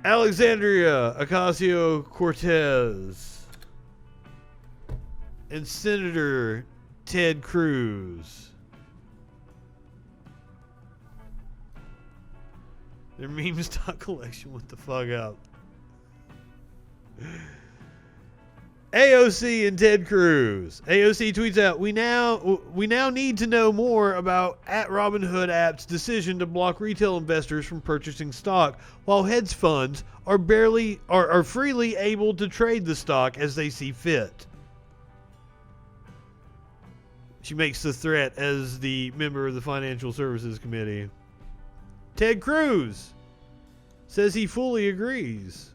Alexandria Ocasio-Cortez and Senator Ted Cruz. Their meme stock collection, what the fuck up? AOC and Ted Cruz. AOC tweets out, we now need to know more about @Robinhood app's decision to block retail investors from purchasing stock, while hedge funds are freely able to trade the stock as they see fit. She makes the threat as the member of the Financial Services Committee. Ted Cruz says he fully agrees.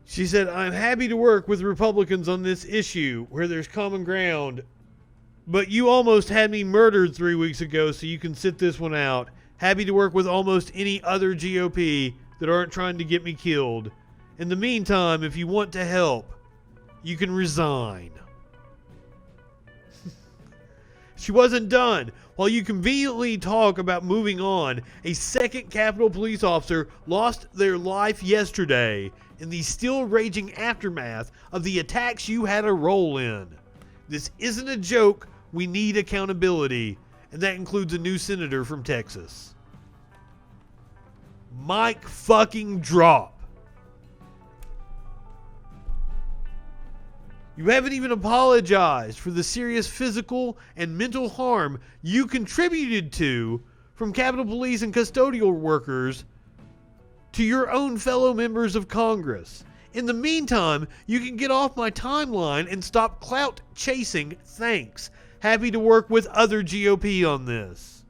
She said, I'm happy to work with Republicans on this issue where there's common ground, but you almost had me murdered 3 weeks ago, so you can sit this one out. Happy to work with almost any other GOP that aren't trying to get me killed. In the meantime, if you want to help, you can resign. She wasn't done. While you conveniently talk about moving on, a second Capitol Police officer lost their life yesterday in the still raging aftermath of the attacks you had a role in. This isn't a joke. We need accountability. And that includes a new senator from Texas. Mic fucking drop. You haven't even apologized for the serious physical and mental harm you contributed to from Capitol Police and custodial workers to your own fellow members of Congress. In the meantime, you can get off my timeline and stop clout chasing. Thanks. Happy to work with other GOP on this.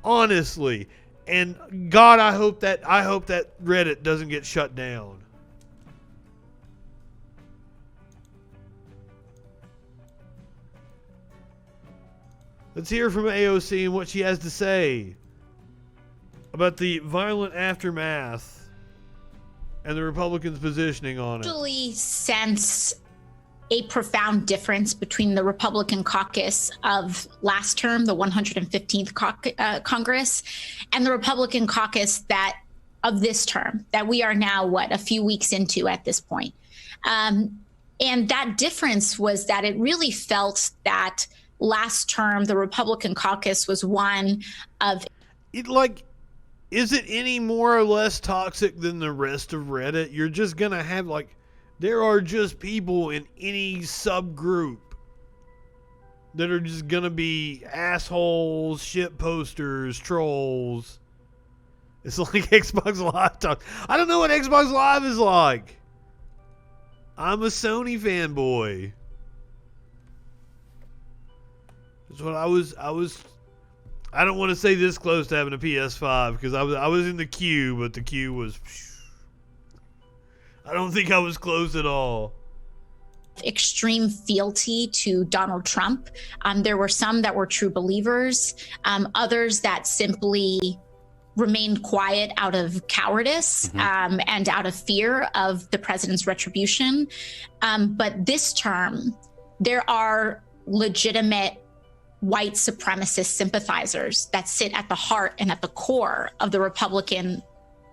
Honestly, and God, I hope that Reddit doesn't get shut down. Let's hear from AOC and what she has to say about the violent aftermath and the Republicans' positioning on it. I actually sense a profound difference between the Republican caucus of last term, the 115th Congress, and the Republican caucus of this term that we are now, a few weeks into at this point. And that difference was that it really felt that last term, the Republican caucus was one of... Is it any more or less toxic than the rest of Reddit? You're just going to have, there are just people in any subgroup that are just going to be assholes, shit posters, trolls. It's like Xbox Live talk. I don't know what Xbox Live is like. I'm a Sony fanboy. That's what I was. I don't want to say this close to having a PS5 because I was in the queue, but the queue was. I don't think I was close at all. Extreme fealty to Donald Trump. There were some that were true believers, others that simply remained quiet out of cowardice and out of fear of the president's retribution. But this term, there are legitimate white supremacist sympathizers that sit at the heart and at the core of the Republican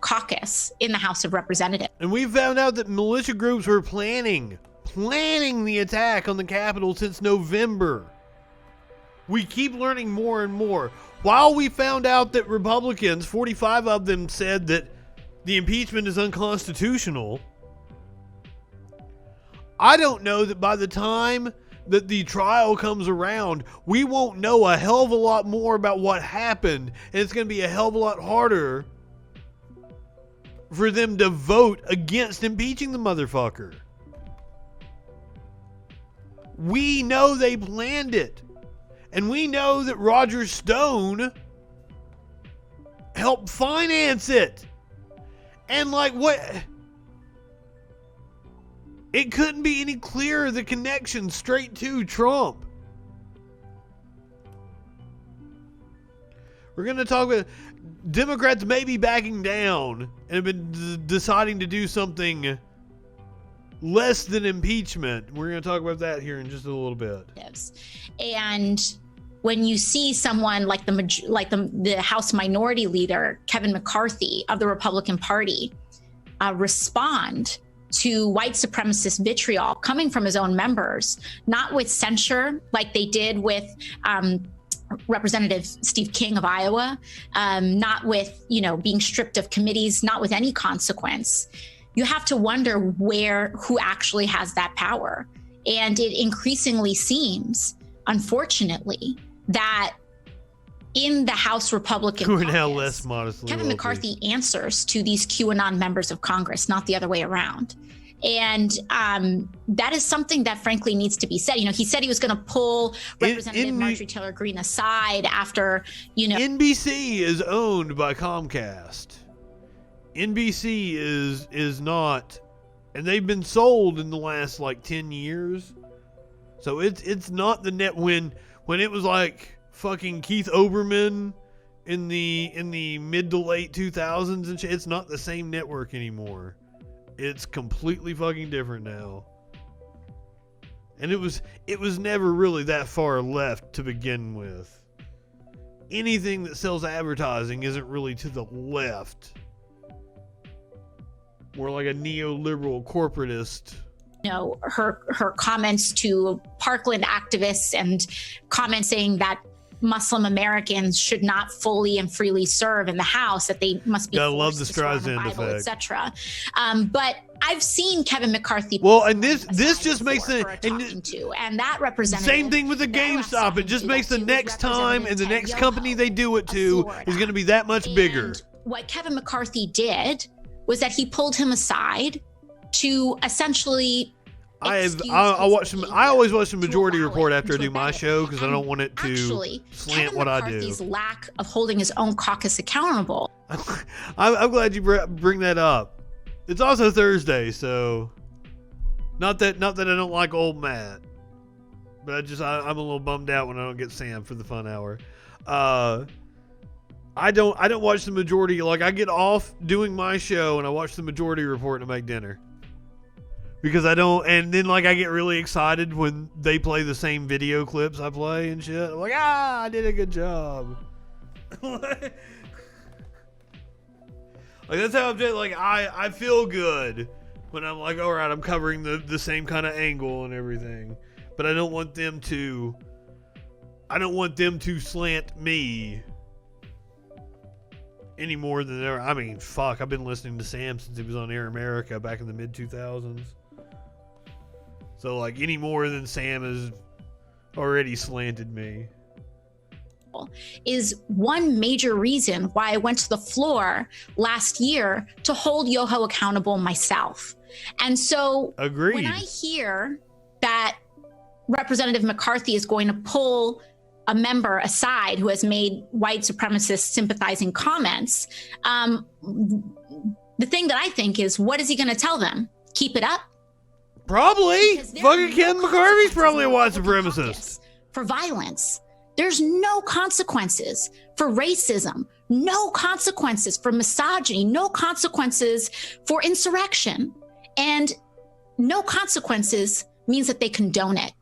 caucus in the House of Representatives. And we found out that militia groups were planning the attack on the Capitol since November. We keep learning more and more. While we found out that Republicans, 45 of them, said that the impeachment is unconstitutional, I don't know that by the time that the trial comes around, we won't know a hell of a lot more about what happened, and it's going to be a hell of a lot harder for them to vote against impeaching the motherfucker. We know they planned it, and we know that Roger Stone helped finance it. And what? It couldn't be any clearer, the connection straight to Trump. We're going to talk about Democrats may be backing down and have been deciding to do something less than impeachment. We're going to talk about that here in just a little bit. And when you see someone like the House Minority Leader, Kevin McCarthy of the Republican Party, respond to white supremacist vitriol coming from his own members, not with censure like they did with Representative Steve King of Iowa, not with, being stripped of committees, not with any consequence. You have to wonder who actually has that power. And it increasingly seems, unfortunately, that in the House Republican who are now caucus, less modestly Kevin McCarthy answers to these QAnon members of Congress, not the other way around. And that is something that frankly needs to be said. He said he was going to pull Representative Marjorie Taylor Greene aside after, NBC is owned by Comcast. NBC is not, and they've been sold in the last 10 years. So it's not the net when it was like fucking Keith Olbermann in the mid to late 2000s and shit. It's not the same network anymore. It's completely fucking different now. And it was never really that far left to begin with. Anything that sells advertising isn't really to the left. More like a neoliberal corporatist. Her comments to Parkland activists and comments saying that Muslim Americans should not fully and freely serve in the House, that they must be forced to swear on the Bible, etc. But I've seen Kevin McCarthy. Well, and this just makes it. And that representative. Same thing with the GameStop. It just makes the next time and the next company they do it to is going to be that much bigger. What Kevin McCarthy did was that he pulled him aside to essentially. I always watch the Majority Report after I do my show because I don't want it to slant Kevin what I do. McCarthy's lack of holding his own caucus accountable. I'm glad you bring that up. It's also Thursday, so not that I don't like old Matt, but I'm a little bummed out when I don't get Sam for the fun hour. I don't watch the Majority. I get off doing my show and I watch the Majority Report to make dinner. Because I don't, and then I get really excited when they play the same video clips I play and shit. I'm like, I did a good job. That's how I'm doing. I feel good when I'm like, all right, I'm covering the same kind of angle and everything. But I don't want them to slant me any more than they're. I mean, fuck, I've been listening to Sam since he was on Air America back in the mid 2000s. So, any more than Sam has already slanted me. Is one major reason why I went to the floor last year to hold Yoho accountable myself. And so Agreed. When I hear that Representative McCarthy is going to pull a member aside who has made white supremacist sympathizing comments, the thing that I think is, what is he going to tell them? Keep it up? Probably. Fucking Ken McCarthy's probably a white supremacist. For violence. There's no consequences for racism, no consequences for misogyny, no consequences for insurrection. And no consequences means that they condone it.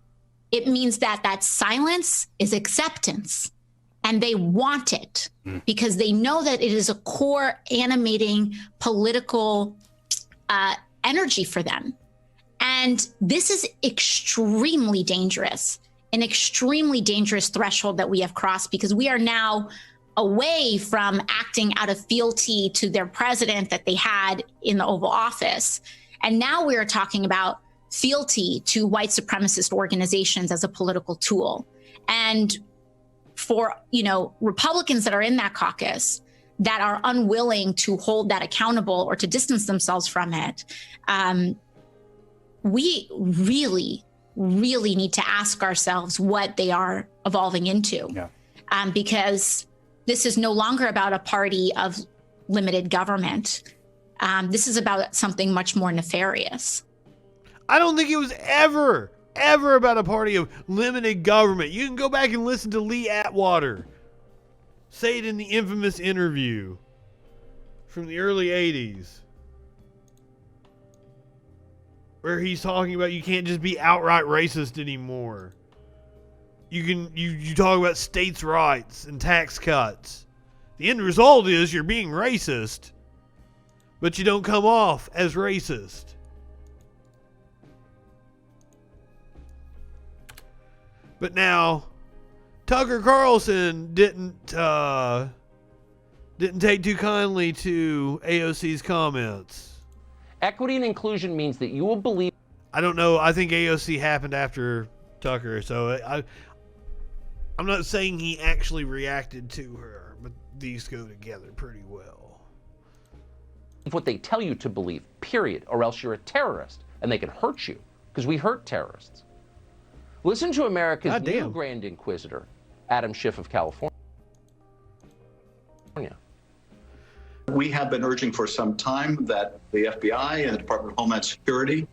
It means that silence is acceptance. And they want it because they know that it is a core animating political energy for them. And this is extremely dangerous, an extremely dangerous threshold that we have crossed, because we are now away from acting out of fealty to their president that they had in the Oval Office. And now we are talking about fealty to white supremacist organizations as a political tool. And for, Republicans that are in that caucus that are unwilling to hold that accountable or to distance themselves from it, we really, really need to ask ourselves what they are evolving into. Yeah. Because this is no longer about a party of limited government. This is about something much more nefarious. I don't think it was ever about a party of limited government. You can go back and listen to Lee Atwater say it in the infamous interview from the early 80s. Where he's talking about you can't just be outright racist anymore. you talk about states' rights and tax cuts. The end result is you're being racist, but you don't come off as racist. But now, Tucker Carlson didn't take too kindly to AOC's comments. Equity and inclusion means that you will believe. I don't know. I think AOC happened after Tucker, so I'm not saying he actually reacted to her, but these go together pretty well. What they tell you to believe, period, or else you're a terrorist and they can hurt you, because we hurt terrorists. Listen to America's new Grand Inquisitor, Adam Schiff of California. We have been urging for some time that the FBI and the Department of Homeland Security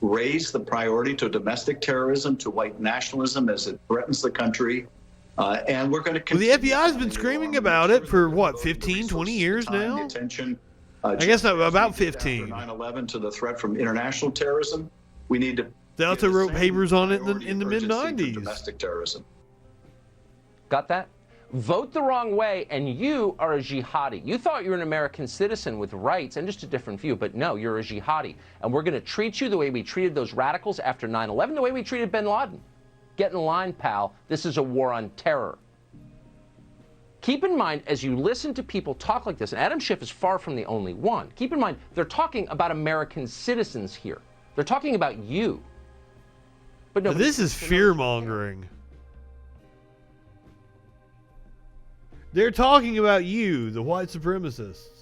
raise the priority to domestic terrorism, to white nationalism as it threatens the country. And we're going to continue. Well, the FBI has been screaming about it for, what, 15, 20 years now? I guess not, about 15. 9/11 to the threat from international terrorism. We need to. They also wrote papers on it in the mid-90s. Domestic terrorism. Got that? Vote the wrong way and you are a jihadi. You thought you were an American citizen with rights and just a different view, but no, you're a jihadi. And we're going to treat you the way we treated those radicals after 9/11, the way we treated bin Laden. Get in line, pal. This is a war on terror. Keep in mind, as you listen to people talk like this, and Adam Schiff is far from the only one, keep in mind, they're talking about American citizens here. They're talking about you. But no, this is fear-mongering. They're talking about you, the white supremacists.